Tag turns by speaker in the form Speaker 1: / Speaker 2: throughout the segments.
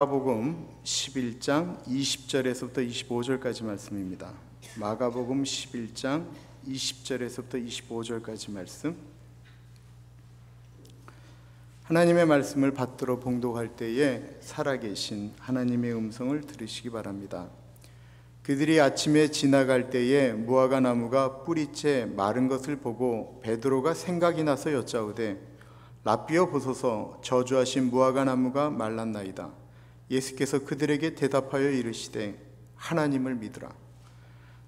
Speaker 1: 마가복음 11장 20절에서부터 25절까지 말씀입니다. 마가복음 11장 20절에서부터 25절까지 말씀. 하나님의 말씀을 받들어 봉독할 때에 살아계신 하나님의 음성을 들으시기 바랍니다. 그들이 아침에 지나갈 때에 무화과 나무가 뿌리째 마른 것을 보고 베드로가 생각이 나서 여짜오되 랍비여 보소서, 저주하신 무화과 나무가 말랐나이다. 예수께서 그들에게 대답하여 이르시되 하나님을 믿으라.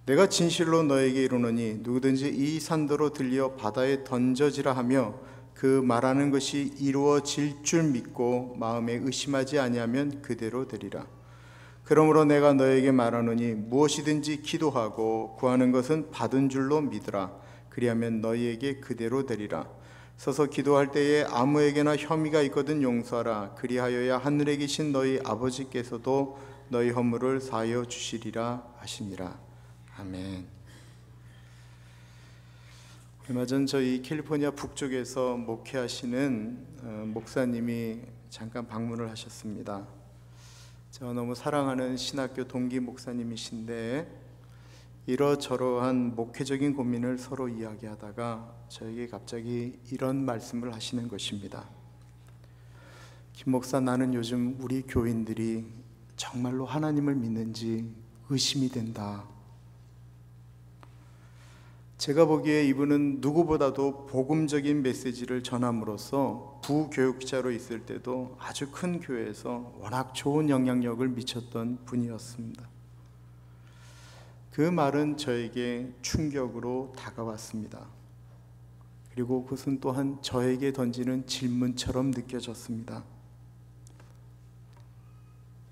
Speaker 1: 내가 진실로 너에게 이르노니 누구든지 이 산더러 들려 바다에 던져지라 하며 그 말하는 것이 이루어질 줄 믿고 마음에 의심하지 아니하면 그대로 되리라. 그러므로 내가 너에게 말하노니 무엇이든지 기도하고 구하는 것은 받은 줄로 믿으라. 그리하면 너희에게 그대로 되리라. 서서 기도할 때에 아무에게나 혐의가 있거든 용서하라. 그리하여야 하늘에 계신 너희 아버지께서도 너희 허물을 사하여 주시리라 하시니라. 아멘. 얼마 전 저희 캘리포니아 북쪽에서 목회하시는 목사님이 잠깐 방문을 하셨습니다. 제가 너무 사랑하는 신학교 동기 목사님이신데 이러저러한 목회적인 고민을 서로 이야기하다가 저에게 갑자기 이런 말씀을 하시는 것입니다. 김 목사, 나는 요즘 우리 교인들이 정말로 하나님을 믿는지 의심이 된다. 제가 보기에 이분은 누구보다도 복음적인 메시지를 전함으로써 부교육자로 있을 때도 아주 큰 교회에서 워낙 좋은 영향력을 미쳤던 분이었습니다. 그 말은 저에게 충격으로 다가왔습니다. 그리고 그것은 또한 저에게 던지는 질문처럼 느껴졌습니다.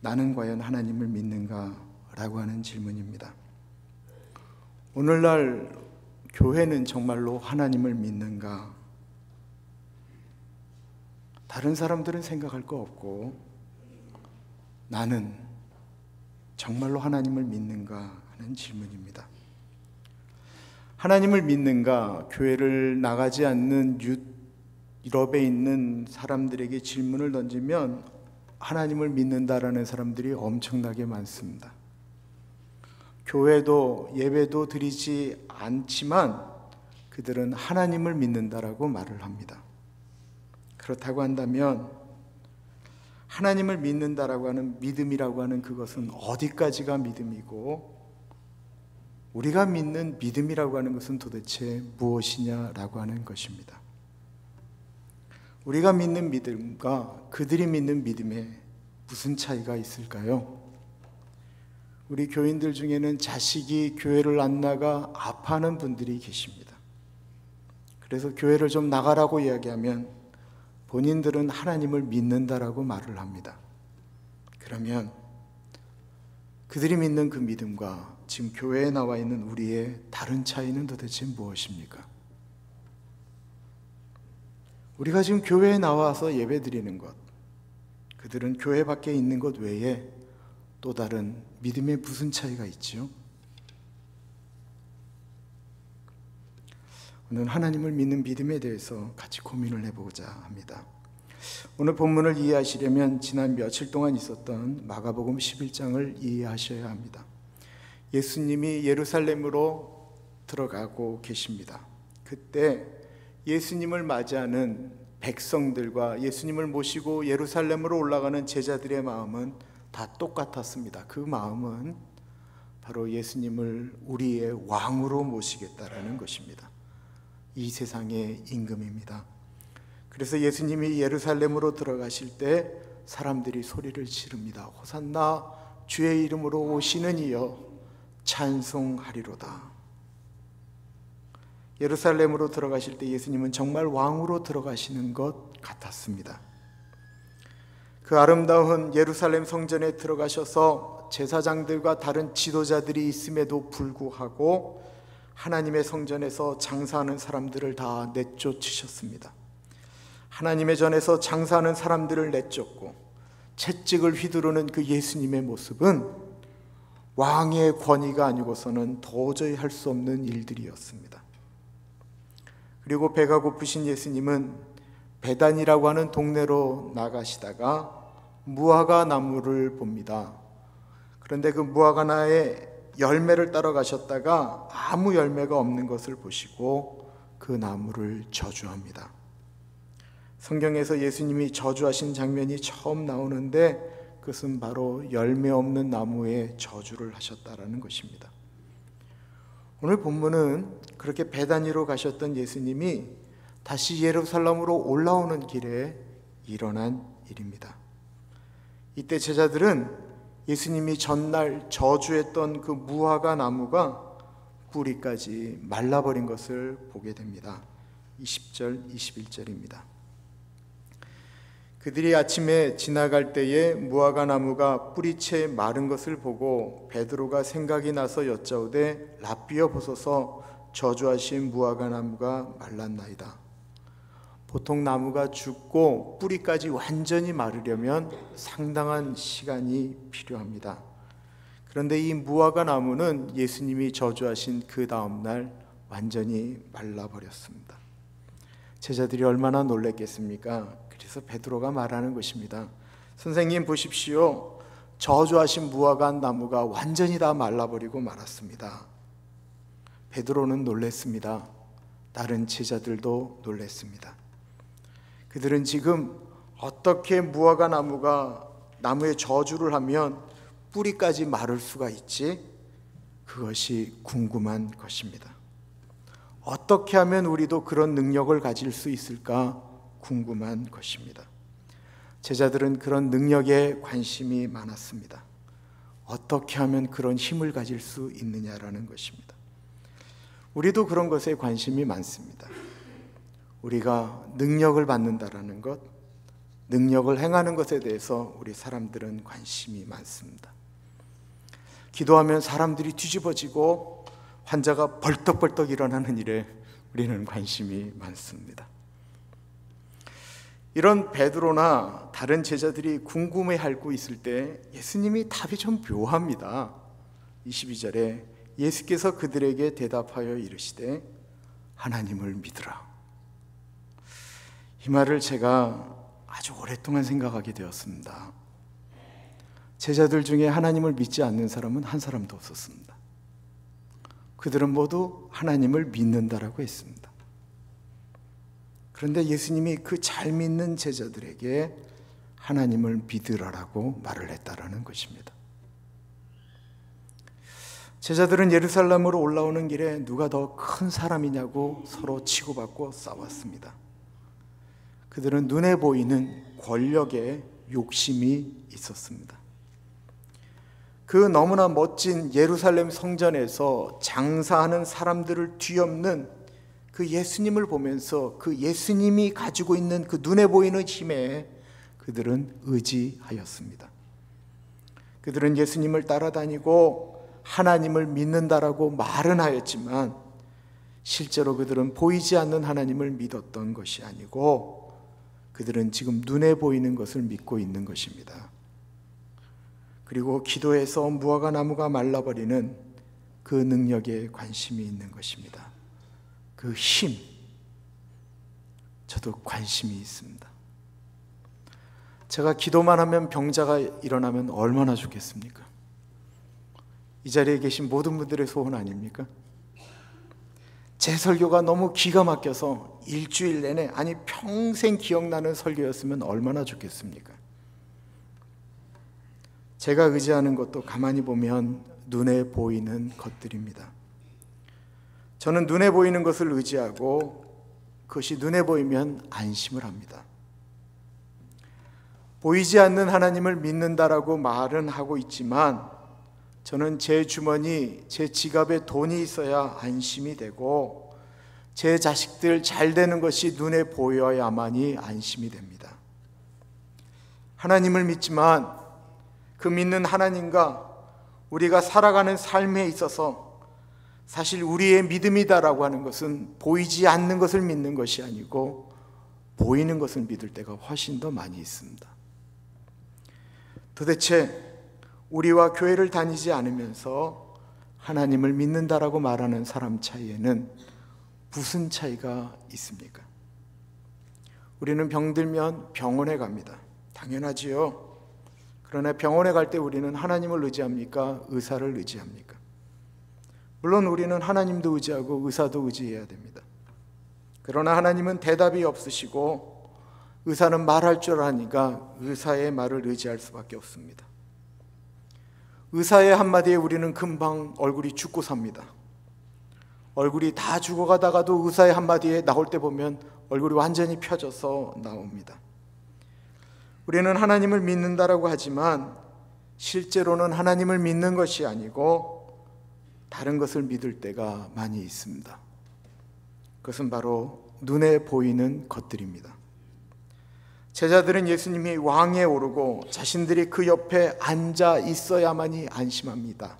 Speaker 1: 나는 과연 하나님을 믿는가? 라고 하는 질문입니다. 오늘날 교회는 정말로 하나님을 믿는가? 다른 사람들은 생각할 거 없고 나는 정말로 하나님을 믿는가 하는 질문입니다. 하나님을 믿는가? 교회를 나가지 않는 유럽에 있는 사람들에게 질문을 던지면 하나님을 믿는다라는 사람들이 엄청나게 많습니다. 교회도 예배도 드리지 않지만 그들은 하나님을 믿는다라고 말을 합니다. 그렇다고 한다면 하나님을 믿는다라고 하는 믿음이라고 하는 그것은 어디까지가 믿음이고 우리가 믿는 믿음이라고 하는 것은 도대체 무엇이냐라고 하는 것입니다. 우리가 믿는 믿음과 그들이 믿는 믿음에 무슨 차이가 있을까요? 우리 교인들 중에는 자식이 교회를 안 나가 아파하는 분들이 계십니다. 그래서 교회를 좀 나가라고 이야기하면 본인들은 하나님을 믿는다라고 말을 합니다. 그러면 그들이 믿는 그 믿음과 지금 교회에 나와 있는 우리의 다른 차이는 도대체 무엇입니까? 우리가 지금 교회에 나와서 예배 드리는 것, 그들은 교회 밖에 있는 것 외에 또 다른 믿음에 무슨 차이가 있지요? 오늘 하나님을 믿는 믿음에 대해서 같이 고민을 해보고자 합니다. 오늘 본문을 이해하시려면 지난 며칠 동안 있었던 마가복음 11장을 이해하셔야 합니다. 예수님이 예루살렘으로 들어가고 계십니다. 그때 예수님을 맞이하는 백성들과 예수님을 모시고 예루살렘으로 올라가는 제자들의 마음은 다 똑같았습니다. 그 마음은 바로 예수님을 우리의 왕으로 모시겠다라는 것입니다. 이 세상의 임금입니다. 그래서 예수님이 예루살렘으로 들어가실 때 사람들이 소리를 지릅니다. 호산나, 주의 이름으로 오시는 이여 찬송하리로다. 예루살렘으로 들어가실 때 예수님은 정말 왕으로 들어가시는 것 같았습니다. 그 아름다운 예루살렘 성전에 들어가셔서 제사장들과 다른 지도자들이 있음에도 불구하고 하나님의 성전에서 장사하는 사람들을 다 내쫓으셨습니다. 하나님의 전에서 장사하는 사람들을 내쫓고 채찍을 휘두르는 그 예수님의 모습은 왕의 권위가 아니고서는 도저히 할 수 없는 일들이었습니다. 그리고 배가 고프신 예수님은 베단이라고 하는 동네로 나가시다가 무화과 나무를 봅니다. 그런데 그 무화과나의 열매를 따러 가셨다가 아무 열매가 없는 것을 보시고 그 나무를 저주합니다. 성경에서 예수님이 저주하신 장면이 처음 나오는데 그것은 바로 열매 없는 나무에 저주를 하셨다라는 것입니다. 오늘 본문은 그렇게 베다니로 가셨던 예수님이 다시 예루살렘으로 올라오는 길에 일어난 일입니다. 이때 제자들은 예수님이 전날 저주했던 그 무화과 나무가 뿌리까지 말라버린 것을 보게 됩니다. 20절, 21절입니다. 그들이 아침에 지나갈 때에 무화과 나무가 뿌리채 마른 것을 보고 베드로가 생각이 나서 여짜오되 라삐어 보소서 저주하신 무화과 나무가 말랐나이다. 보통 나무가 죽고 뿌리까지 완전히 마르려면 상당한 시간이 필요합니다. 그런데 이 무화과 나무는 예수님이 저주하신 그 다음날 완전히 말라버렸습니다. 제자들이 얼마나 놀랐겠습니까? 그래서 베드로가 말하는 것입니다. 선생님 보십시오. 저주하신 무화과 나무가 완전히 다 말라버리고 말았습니다. 베드로는 놀랐습니다. 다른 제자들도 놀랐습니다. 그들은 지금 어떻게 무화과 나무에 저주를 하면 뿌리까지 마를 수가 있지? 그것이 궁금한 것입니다. 어떻게 하면 우리도 그런 능력을 가질 수 있을까 궁금한 것입니다. 제자들은 그런 능력에 관심이 많았습니다. 어떻게 하면 그런 힘을 가질 수 있느냐라는 것입니다. 우리도 그런 것에 관심이 많습니다. 우리가 능력을 받는다라는 것, 능력을 행하는 것에 대해서 우리 사람들은 관심이 많습니다. 기도하면 사람들이 뒤집어지고 환자가 벌떡벌떡 일어나는 일에 우리는 관심이 많습니다. 이런 베드로나 다른 제자들이 궁금해하고 있을 때 예수님이 답이 좀 묘합니다. 22절에 예수께서 그들에게 대답하여 이르시되 하나님을 믿으라. 이 말을 제가 아주 오랫동안 생각하게 되었습니다. 제자들 중에 하나님을 믿지 않는 사람은 한 사람도 없었습니다. 그들은 모두 하나님을 믿는다라고 했습니다. 그런데 예수님이 그 잘 믿는 제자들에게 하나님을 믿으라라고 말을 했다라는 것입니다. 제자들은 예루살렘으로 올라오는 길에 누가 더 큰 사람이냐고 서로 치고받고 싸웠습니다. 그들은 눈에 보이는 권력에 욕심이 있었습니다. 그 너무나 멋진 예루살렘 성전에서 장사하는 사람들을 뒤엎는 그 예수님을 보면서 그 예수님이 가지고 있는 그 눈에 보이는 힘에 그들은 의지하였습니다. 그들은 예수님을 따라다니고 하나님을 믿는다라고 말은 하였지만 실제로 그들은 보이지 않는 하나님을 믿었던 것이 아니고 그들은 지금 눈에 보이는 것을 믿고 있는 것입니다. 그리고 기도해서 무화과 나무가 말라버리는 그 능력에 관심이 있는 것입니다. 그 힘, 저도 관심이 있습니다. 제가 기도만 하면 병자가 일어나면 얼마나 좋겠습니까? 이 자리에 계신 모든 분들의 소원 아닙니까? 제 설교가 너무 기가 막혀서 일주일 내내, 아니 평생 기억나는 설교였으면 얼마나 좋겠습니까? 제가 의지하는 것도 가만히 보면 눈에 보이는 것들입니다. 저는 눈에 보이는 것을 의지하고 그것이 눈에 보이면 안심을 합니다. 보이지 않는 하나님을 믿는다라고 말은 하고 있지만 저는 제 주머니, 제 지갑에 돈이 있어야 안심이 되고 제 자식들 잘 되는 것이 눈에 보여야만이 안심이 됩니다. 하나님을 믿지만 그 믿는 하나님과 우리가 살아가는 삶에 있어서 사실 우리의 믿음이다라고 하는 것은 보이지 않는 것을 믿는 것이 아니고 보이는 것을 믿을 때가 훨씬 더 많이 있습니다. 도대체 우리와 교회를 다니지 않으면서 하나님을 믿는다라고 말하는 사람 차이에는 무슨 차이가 있습니까? 우리는 병들면 병원에 갑니다. 당연하지요. 그러나 병원에 갈 때 우리는 하나님을 의지합니까? 의사를 의지합니까? 물론 우리는 하나님도 의지하고 의사도 의지해야 됩니다. 그러나 하나님은 대답이 없으시고 의사는 말할 줄 아니까 의사의 말을 의지할 수밖에 없습니다. 의사의 한마디에 우리는 금방 얼굴이 죽고 삽니다. 얼굴이 다 죽어가다가도 의사의 한마디에 나올 때 보면 얼굴이 완전히 펴져서 나옵니다. 우리는 하나님을 믿는다라고 하지만 실제로는 하나님을 믿는 것이 아니고 다른 것을 믿을 때가 많이 있습니다. 그것은 바로 눈에 보이는 것들입니다. 제자들은 예수님이 왕에 오르고 자신들이 그 옆에 앉아 있어야만이 안심합니다.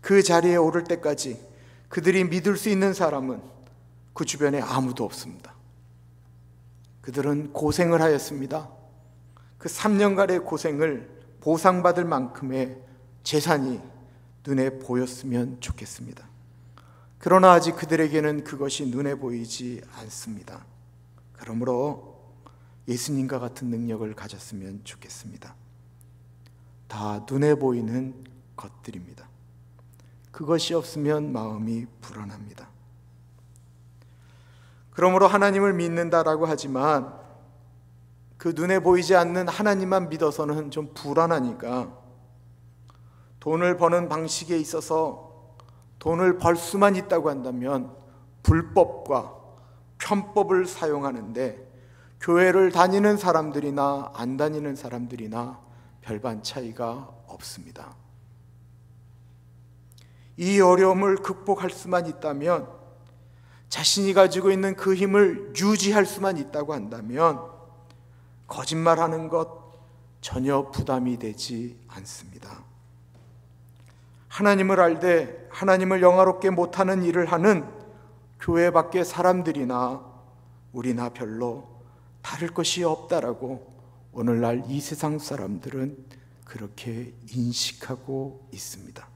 Speaker 1: 그 자리에 오를 때까지 그들이 믿을 수 있는 사람은 그 주변에 아무도 없습니다. 그들은 고생을 하였습니다. 그 3년간의 고생을 보상받을 만큼의 재산이 눈에 보였으면 좋겠습니다. 그러나 아직 그들에게는 그것이 눈에 보이지 않습니다. 그러므로 예수님과 같은 능력을 가졌으면 좋겠습니다. 다 눈에 보이는 것들입니다. 그것이 없으면 마음이 불안합니다. 그러므로 하나님을 믿는다라고 하지만 그 눈에 보이지 않는 하나님만 믿어서는 좀 불안하니까 돈을 버는 방식에 있어서 돈을 벌 수만 있다고 한다면 불법과 편법을 사용하는데 교회를 다니는 사람들이나 안 다니는 사람들이나 별반 차이가 없습니다. 이 어려움을 극복할 수만 있다면, 자신이 가지고 있는 그 힘을 유지할 수만 있다고 한다면 거짓말하는 것 전혀 부담이 되지 않습니다. 하나님을 알되 하나님을 영화롭게 못하는 일을 하는 교회 밖의 사람들이나 우리나 별로 다를 것이 없다라고 오늘날 이 세상 사람들은 그렇게 인식하고 있습니다.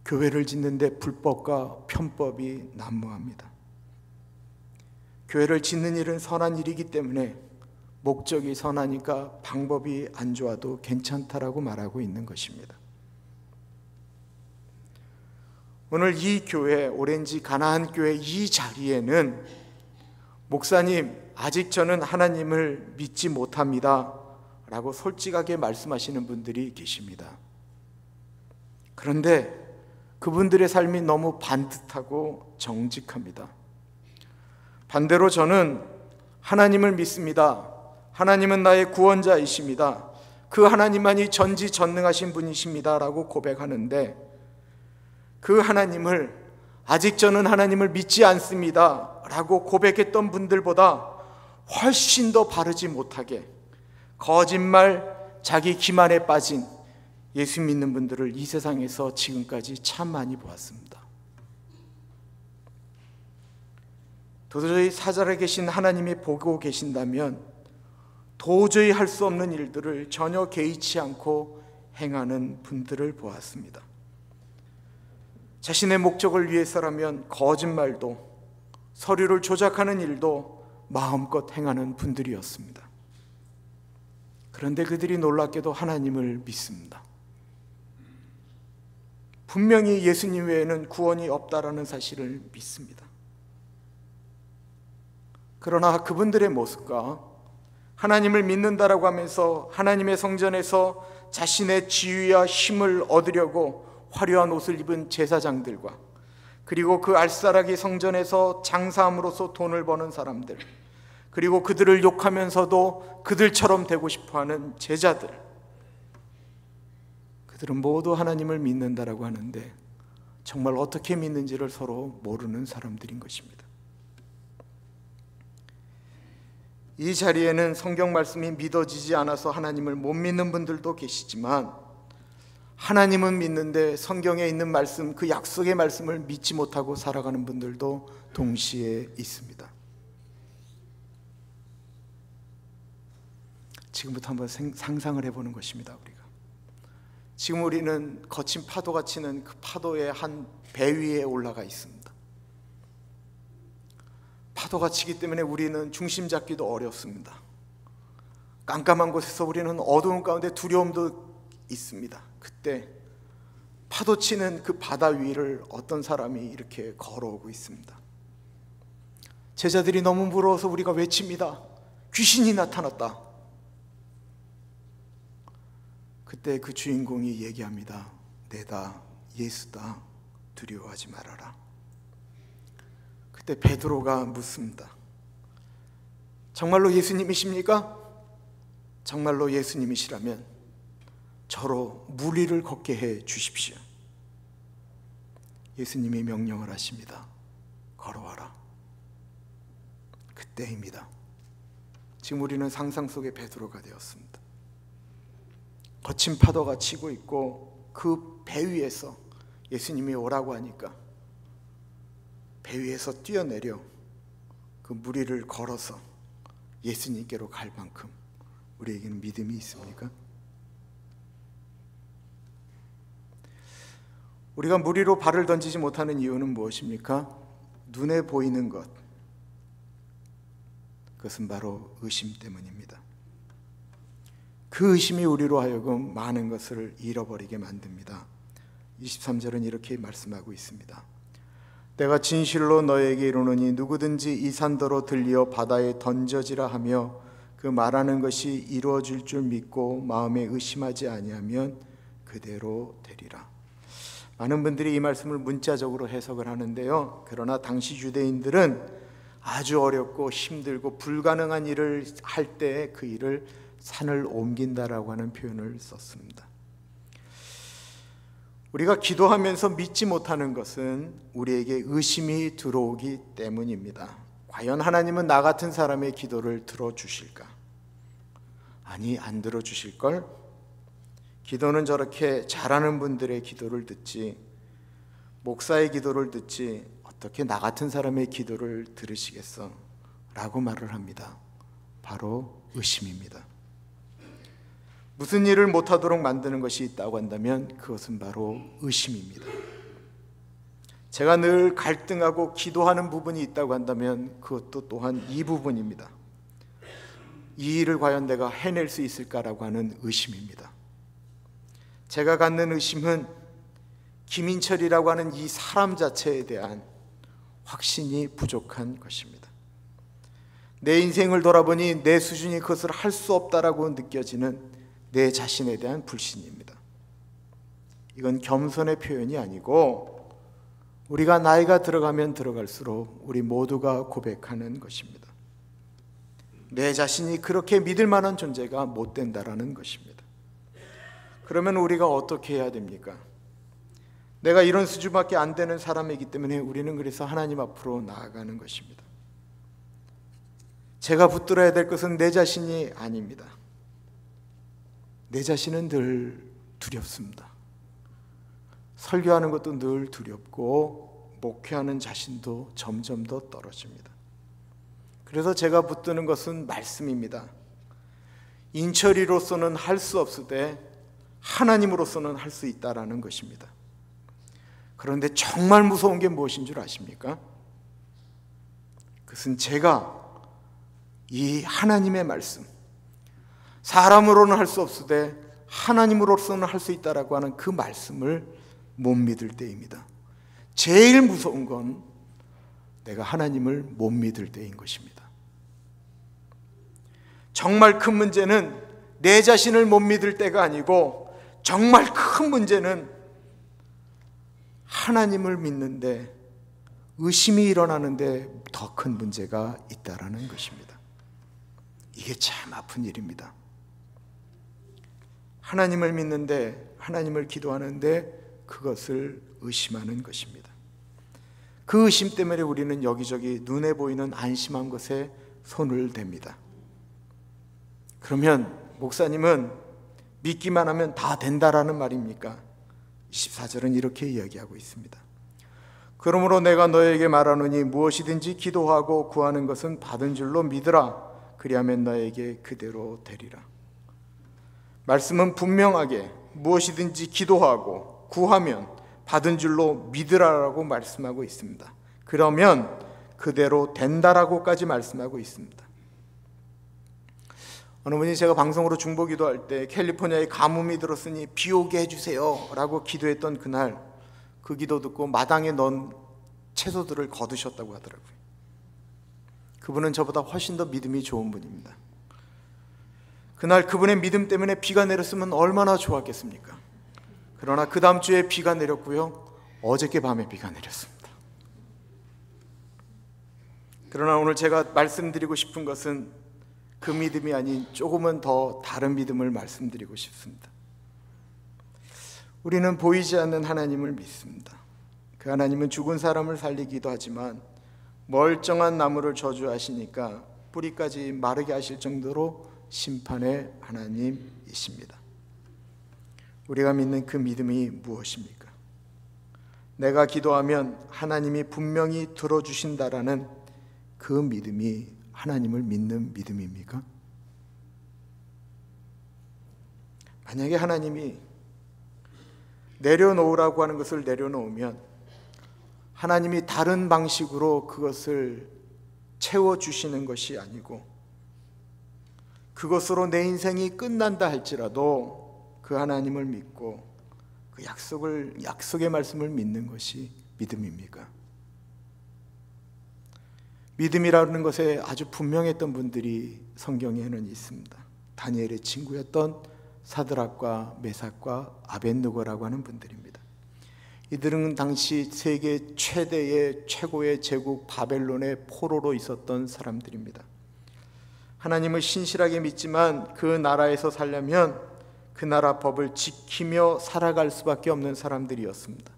Speaker 1: 교회를 짓는데 불법과 편법이 난무합니다. 교회를 짓는 일은 선한 일이기 때문에 목적이 선하니까 방법이 안 좋아도 괜찮다라고 말하고 있는 것입니다. 오늘 이 교회, 오렌지 가나안 교회 이 자리에는 목사님, 아직 저는 하나님을 믿지 못합니다 라고 솔직하게 말씀하시는 분들이 계십니다. 그런데 그분들의 삶이 너무 반듯하고 정직합니다. 반대로 저는 하나님을 믿습니다. 하나님은 나의 구원자이십니다. 그 하나님만이 전지전능하신 분이십니다 라고 고백하는데, 그 하나님을 아직 저는 하나님을 믿지 않습니다 라고 고백했던 분들보다 훨씬 더 바르지 못하게 거짓말, 자기 기만에 빠진 예수 믿는 분들을 이 세상에서 지금까지 참 많이 보았습니다. 도저히 사자에 계신 하나님이 보고 계신다면 도저히 할 수 없는 일들을 전혀 개의치 않고 행하는 분들을 보았습니다. 자신의 목적을 위해서라면 거짓말도, 서류를 조작하는 일도 마음껏 행하는 분들이었습니다. 그런데 그들이 놀랍게도 하나님을 믿습니다. 분명히 예수님 외에는 구원이 없다라는 사실을 믿습니다. 그러나 그분들의 모습과 하나님을 믿는다라고 하면서 하나님의 성전에서 자신의 지위와 힘을 얻으려고 화려한 옷을 입은 제사장들과, 그리고 그 알싸라기 성전에서 장사함으로써 돈을 버는 사람들, 그리고 그들을 욕하면서도 그들처럼 되고 싶어하는 제자들, 그들은 모두 하나님을 믿는다라고 하는데 정말 어떻게 믿는지를 서로 모르는 사람들인 것입니다. 이 자리에는 성경 말씀이 믿어지지 않아서 하나님을 못 믿는 분들도 계시지만, 하나님은 믿는데 성경에 있는 말씀, 그 약속의 말씀을 믿지 못하고 살아가는 분들도 동시에 있습니다. 지금부터 한번 상상을 해보는 것입니다. 우리가 지금 우리는 거친 파도가 치는 그 파도의 한 배 위에 올라가 있습니다. 파도가 치기 때문에 우리는 중심 잡기도 어렵습니다. 깜깜한 곳에서 우리는 어두운 가운데 두려움도 있습니다. 그때 파도 치는 그 바다 위를 어떤 사람이 이렇게 걸어오고 있습니다. 제자들이 너무 무서워서 우리가 외칩니다. 귀신이 나타났다. 그때 그 주인공이 얘기합니다. 내다 예수다, 두려워하지 말아라. 그때 베드로가 묻습니다. 정말로 예수님이십니까? 정말로 예수님이시라면 저로 물 위를 걷게 해 주십시오. 예수님이 명령을 하십니다. 걸어와라. 그때입니다. 지금 우리는 상상 속의 베드로가 되었습니다. 거친 파도가 치고 있고 그 배 위에서 예수님이 오라고 하니까 배 위에서 뛰어내려 그 물 위를 걸어서 예수님께로 갈 만큼 우리에게는 믿음이 있습니까? 우리가 물 위로 발을 던지지 못하는 이유는 무엇입니까? 눈에 보이는 것, 그것은 바로 의심 때문입니다. 그 의심이 우리로 하여금 많은 것을 잃어버리게 만듭니다. 23절은 이렇게 말씀하고 있습니다. 내가 진실로 너에게 이르노니 누구든지 이 산더러 들리어 바다에 던져지라 하며 그 말하는 것이 이루어질 줄 믿고 마음에 의심하지 아니하면 그대로 되리라. 많은 분들이 이 말씀을 문자적으로 해석을 하는데요, 그러나 당시 유대인들은 아주 어렵고 힘들고 불가능한 일을 할 때 그 일을 산을 옮긴다라고 하는 표현을 썼습니다. 우리가 기도하면서 믿지 못하는 것은 우리에게 의심이 들어오기 때문입니다. 과연 하나님은 나 같은 사람의 기도를 들어주실까? 아니, 안 들어주실걸? 기도는 저렇게 잘하는 분들의 기도를 듣지, 목사의 기도를 듣지 어떻게 나 같은 사람의 기도를 들으시겠어? 라고 말을 합니다. 바로 의심입니다. 무슨 일을 못하도록 만드는 것이 있다고 한다면 그것은 바로 의심입니다. 제가 늘 갈등하고 기도하는 부분이 있다고 한다면 그것도 또한 이 부분입니다. 이 일을 과연 내가 해낼 수 있을까라고 하는 의심입니다. 제가 갖는 의심은 김인철이라고 하는 이 사람 자체에 대한 확신이 부족한 것입니다. 내 인생을 돌아보니 내 수준이 그것을 할 수 없다라고 느껴지는 내 자신에 대한 불신입니다. 이건 겸손의 표현이 아니고 우리가 나이가 들어가면 들어갈수록 우리 모두가 고백하는 것입니다. 내 자신이 그렇게 믿을 만한 존재가 못 된다라는 것입니다. 그러면 우리가 어떻게 해야 됩니까? 내가 이런 수준밖에 안 되는 사람이기 때문에 우리는 그래서 하나님 앞으로 나아가는 것입니다. 제가 붙들어야 될 것은 내 자신이 아닙니다. 내 자신은 늘 두렵습니다. 설교하는 것도 늘 두렵고 목회하는 자신도 점점 더 떨어집니다. 그래서 제가 붙드는 것은 말씀입니다. 인철이로서는 할 수 없으되 하나님으로서는 할 수 있다라는 것입니다. 그런데 정말 무서운 게 무엇인 줄 아십니까? 그것은 제가 이 하나님의 말씀, 사람으로는 할 수 없으되 하나님으로서는 할 수 있다라고 하는 그 말씀을 못 믿을 때입니다. 제일 무서운 건 내가 하나님을 못 믿을 때인 것입니다. 정말 큰 문제는 내 자신을 못 믿을 때가 아니고 정말 큰 문제는 하나님을 믿는데 의심이 일어나는데 더 큰 문제가 있다라는 것입니다. 이게 참 아픈 일입니다. 하나님을 믿는데, 하나님을 기도하는데 그것을 의심하는 것입니다. 그 의심 때문에 우리는 여기저기 눈에 보이는 안심한 것에 손을 댑니다. 그러면 목사님은 믿기만 하면 다 된다라는 말입니까? 24절은 이렇게 이야기하고 있습니다. 그러므로 내가 너에게 말하노니 무엇이든지 기도하고 구하는 것은 받은 줄로 믿으라. 그리하면 너에게 그대로 되리라. 말씀은 분명하게 무엇이든지 기도하고 구하면 받은 줄로 믿으라라고 말씀하고 있습니다. 그러면 그대로 된다라고까지 말씀하고 있습니다. 어느 분이 제가 방송으로 중보기도할 때 캘리포니아에 가뭄이 들었으니 비 오게 해주세요 라고 기도했던 그날, 그 기도 듣고 마당에 넣은 채소들을 거두셨다고 하더라고요. 그분은 저보다 훨씬 더 믿음이 좋은 분입니다. 그날 그분의 믿음 때문에 비가 내렸으면 얼마나 좋았겠습니까? 그러나 그 다음 주에 비가 내렸고요, 어저께 밤에 비가 내렸습니다. 그러나 오늘 제가 말씀드리고 싶은 것은 그 믿음이 아닌 조금은 더 다른 믿음을 말씀드리고 싶습니다. 우리는 보이지 않는 하나님을 믿습니다. 그 하나님은 죽은 사람을 살리기도 하지만 멀쩡한 나무를 저주하시니까 뿌리까지 마르게 하실 정도로 심판의 하나님이십니다. 우리가 믿는 그 믿음이 무엇입니까? 내가 기도하면 하나님이 분명히 들어주신다라는 그 믿음이 하나님을 믿는 믿음입니까? 만약에 하나님이 내려놓으라고 하는 것을 내려놓으면 하나님이 다른 방식으로 그것을 채워주시는 것이 아니고 그것으로 내 인생이 끝난다 할지라도 그 하나님을 믿고 그 약속의 말씀을 믿는 것이 믿음입니까? 믿음이라는 것에 아주 분명했던 분들이 성경에는 있습니다. 다니엘의 친구였던 사드락과 메삭과 아벳느고라고 하는 분들입니다. 이들은 당시 세계 최고의 제국 바벨론의 포로로 있었던 사람들입니다. 하나님을 신실하게 믿지만 그 나라에서 살려면 그 나라 법을 지키며 살아갈 수밖에 없는 사람들이었습니다.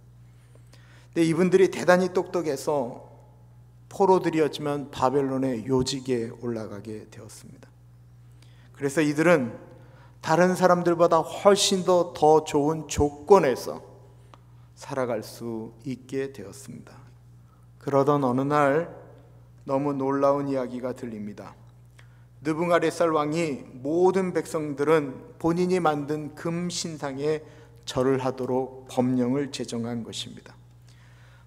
Speaker 1: 근데 이분들이 대단히 똑똑해서 포로들이었지만 바벨론의 요직에 올라가게 되었습니다. 그래서 이들은 다른 사람들보다 훨씬 더 좋은 조건에서 살아갈 수 있게 되었습니다. 그러던 어느 날 너무 놀라운 이야기가 들립니다. 느부갓네살 왕이 모든 백성들은 본인이 만든 금 신상에 절을 하도록 법령을 제정한 것입니다.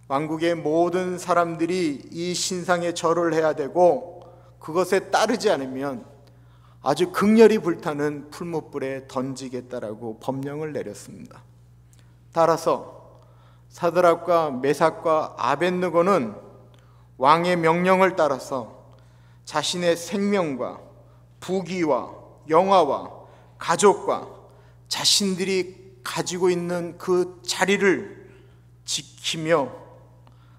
Speaker 1: 왕국의 모든 사람들이 이 신상에 절을 해야 되고 그것에 따르지 않으면 아주 극렬히 불타는 풀무불에 던지겠다라고 법령을 내렸습니다. 따라서 사드락과 메삭과 아벳느고는 왕의 명령을 따라서 자신의 생명과 부귀와 영화와 가족과 자신들이 가지고 있는 그 자리를 지키며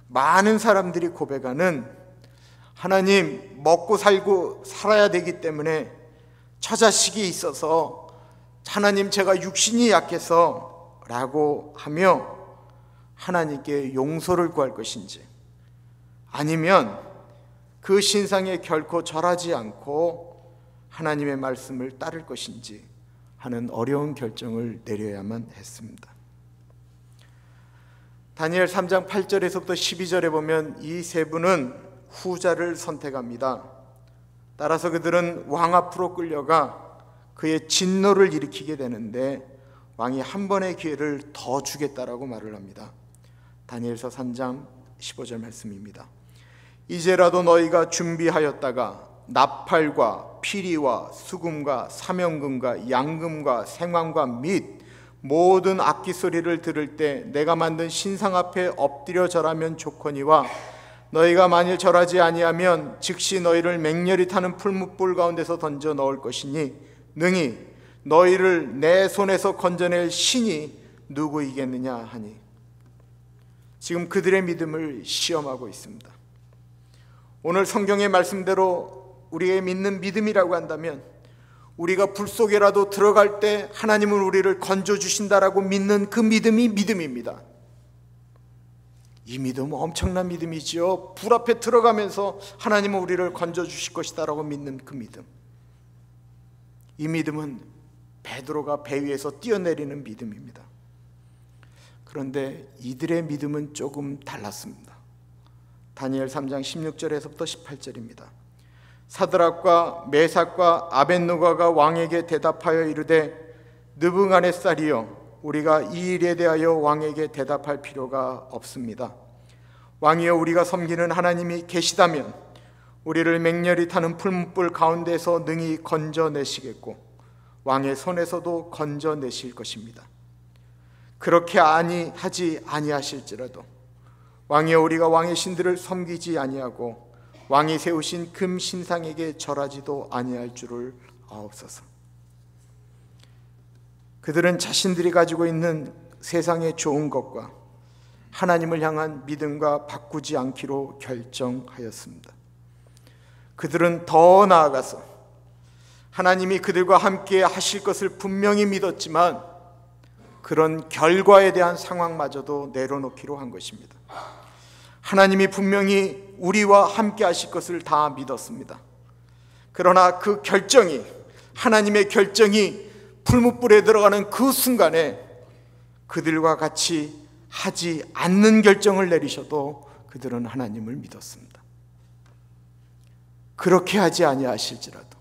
Speaker 1: 많은 사람들이 고백하는 하나님, 먹고 살고 살아야 되기 때문에 처자식이 있어서 하나님, 제가 육신이 약해서 라고 하며 하나님께 용서를 구할 것인지, 아니면 그 신상에 결코 절하지 않고 하나님의 말씀을 따를 것인지 하는 어려운 결정을 내려야만 했습니다. 다니엘 3장 8절에서부터 12절에 보면 이 세 분은 후자를 선택합니다. 따라서 그들은 왕 앞으로 끌려가 그의 진노를 일으키게 되는데 왕이 한 번의 기회를 더 주겠다라고 말을 합니다. 다니엘서 3장 15절 말씀입니다. 이제라도 너희가 준비하였다가 나팔과 피리와 수금과 사명금과 양금과 생황과 및 모든 악기 소리를 들을 때 내가 만든 신상 앞에 엎드려 절하면 좋거니와 너희가 만일 절하지 아니하면 즉시 너희를 맹렬히 타는 풀무불 가운데서 던져 넣을 것이니 능히 너희를 내 손에서 건져낼 신이 누구이겠느냐 하니, 지금 그들의 믿음을 시험하고 있습니다. 오늘 성경의 말씀대로 우리의 믿는 믿음이라고 한다면 우리가 불 속에라도 들어갈 때 하나님은 우리를 건져주신다라고 믿는 그 믿음이 믿음입니다. 이 믿음은 엄청난 믿음이지요. 불 앞에 들어가면서 하나님은 우리를 건져주실 것이다라고 믿는 그 믿음, 이 믿음은 베드로가 배 위에서 뛰어내리는 믿음입니다. 그런데 이들의 믿음은 조금 달랐습니다. 다니엘 3장 16절에서부터 18절입니다. 사드락과 메삭과 아벳느고가 왕에게 대답하여 이르되 느부갓네살이여, 우리가 이 일에 대하여 왕에게 대답할 필요가 없습니다. 왕이여, 우리가 섬기는 하나님이 계시다면 우리를 맹렬히 타는 풀무불 가운데서 능히 건져내시겠고 왕의 손에서도 건져내실 것입니다. 그렇게 하지 아니하실지라도 왕이여 우리가 왕의 신들을 섬기지 아니하고 왕이 세우신 금 신상에게 절하지도 아니할 줄을 아옵소서. 그들은 자신들이 가지고 있는 세상의 좋은 것과 하나님을 향한 믿음과 바꾸지 않기로 결정하였습니다. 그들은 더 나아가서 하나님이 그들과 함께 하실 것을 분명히 믿었지만 그런 결과에 대한 상황마저도 내려놓기로 한 것입니다. 하나님이 분명히 우리와 함께 하실 것을 다 믿었습니다. 그러나 그 결정이, 하나님의 결정이 풀무불에 들어가는 그 순간에 그들과 같이 하지 않는 결정을 내리셔도 그들은 하나님을 믿었습니다. 그렇게 하지 아니하실지라도,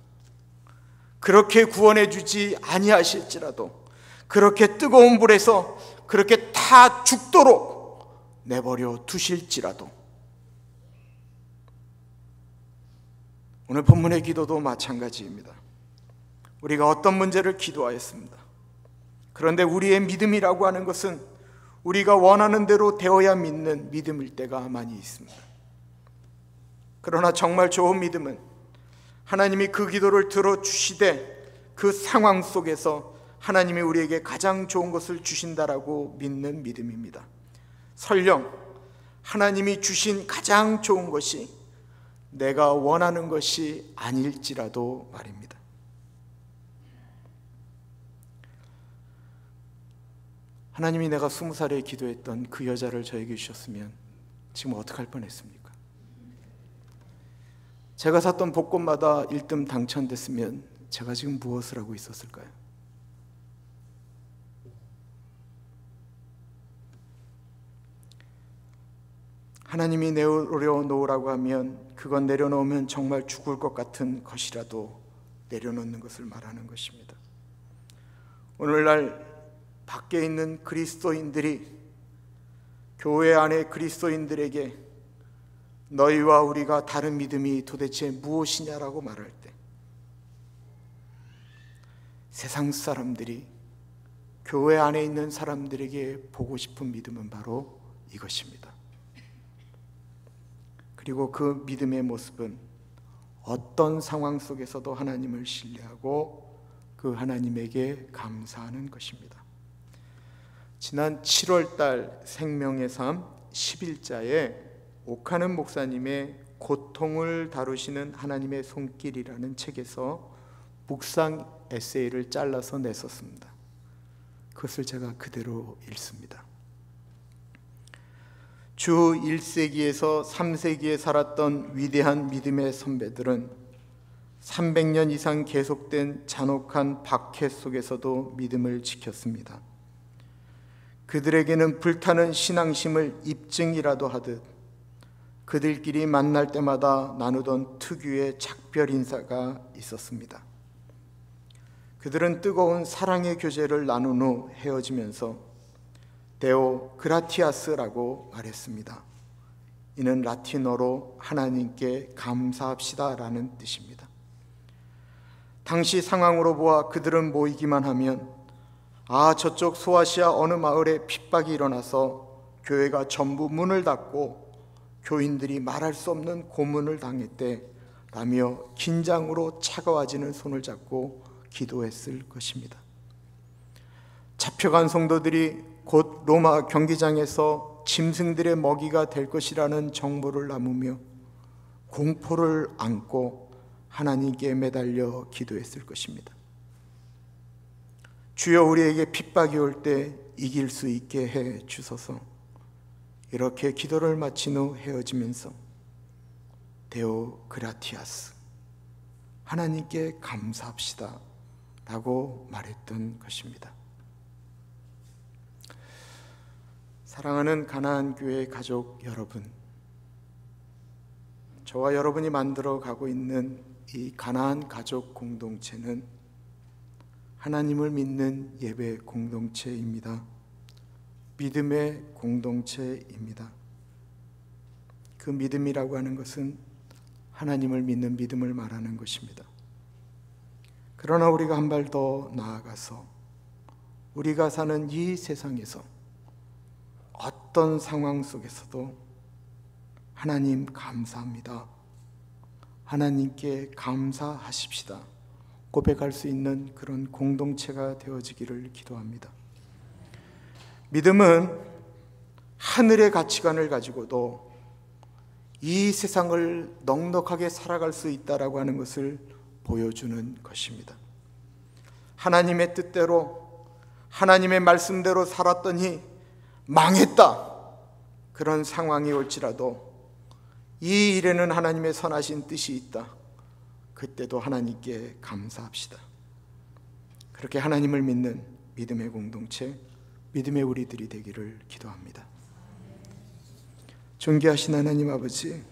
Speaker 1: 그렇게 구원해 주지 아니하실지라도, 그렇게 뜨거운 불에서 그렇게 다 죽도록 내버려 두실지라도, 오늘 본문의 기도도 마찬가지입니다. 우리가 어떤 문제를 기도하였습니다. 그런데 우리의 믿음이라고 하는 것은 우리가 원하는 대로 되어야 믿는 믿음일 때가 많이 있습니다. 그러나 정말 좋은 믿음은 하나님이 그 기도를 들어주시되 그 상황 속에서 하나님이 우리에게 가장 좋은 것을 주신다라고 믿는 믿음입니다. 설령 하나님이 주신 가장 좋은 것이 내가 원하는 것이 아닐지라도 말입니다. 하나님이 내가 20살에 기도했던 그 여자를 저에게 주셨으면 지금 어떡할 뻔했습니까? 제가 샀던 복권마다 1등 당첨됐으면 제가 지금 무엇을 하고 있었을까요? 하나님이 내려놓으라고 하면 그건 내려놓으면 정말 죽을 것 같은 것이라도 내려놓는 것을 말하는 것입니다. 오늘날 밖에 있는 그리스도인들이 교회 안에 그리스도인들에게 너희와 우리가 다른 믿음이 도대체 무엇이냐라고 말할 때 세상 사람들이 교회 안에 있는 사람들에게 보고 싶은 믿음은 바로 이것입니다. 그리고 그 믿음의 모습은 어떤 상황 속에서도 하나님을 신뢰하고 그 하나님에게 감사하는 것입니다. 지난 7월달 생명의 삶 11자에 옥하는 목사님의 고통을 다루시는 하나님의 손길이라는 책에서 묵상 에세이를 잘라서 냈었습니다. 그것을 제가 그대로 읽습니다. 주 1세기에서 3세기에 살았던 위대한 믿음의 선배들은 300년 이상 계속된 잔혹한 박해 속에서도 믿음을 지켰습니다. 그들에게는 불타는 신앙심을 입증이라도 하듯 그들끼리 만날 때마다 나누던 특유의 작별 인사가 있었습니다. 그들은 뜨거운 사랑의 교제를 나눈 후 헤어지면서 데오 그라티아스라고 말했습니다. 이는 라틴어로 하나님께 감사합시다 라는 뜻입니다. 당시 상황으로 보아 그들은 모이기만 하면 저쪽 소아시아 어느 마을에 핍박이 일어나서 교회가 전부 문을 닫고 교인들이 말할 수 없는 고문을 당했대 라며 긴장으로 차가워지는 손을 잡고 기도했을 것입니다. 잡혀간 성도들이 곧 로마 경기장에서 짐승들의 먹이가 될 것이라는 정보를 나누며 공포를 안고 하나님께 매달려 기도했을 것입니다. 주여 우리에게 핍박이 올 때 이길 수 있게 해 주소서. 이렇게 기도를 마친 후 헤어지면서 데오 그라티아스, 하나님께 감사합시다 라고 말했던 것입니다. 사랑하는 가나안 교회 가족 여러분, 저와 여러분이 만들어 가고 있는 이 가나안 가족 공동체는 하나님을 믿는 예배 공동체입니다. 믿음의 공동체입니다. 그 믿음이라고 하는 것은 하나님을 믿는 믿음을 말하는 것입니다. 그러나 우리가 한 발 더 나아가서 우리가 사는 이 세상에서 어떤 상황 속에서도 하나님 감사합니다, 하나님께 감사하십시다 고백할 수 있는 그런 공동체가 되어지기를 기도합니다. 믿음은 하늘의 가치관을 가지고도 이 세상을 넉넉하게 살아갈 수 있다라고 하는 것을 보여주는 것입니다. 하나님의 뜻대로 하나님의 말씀대로 살았더니 망했다, 그런 상황이 올지라도 이 일에는 하나님의 선하신 뜻이 있다, 그때도 하나님께 감사합시다. 그렇게 하나님을 믿는 믿음의 공동체, 믿음의 우리들이 되기를 기도합니다. 존귀하신 하나님 아버지,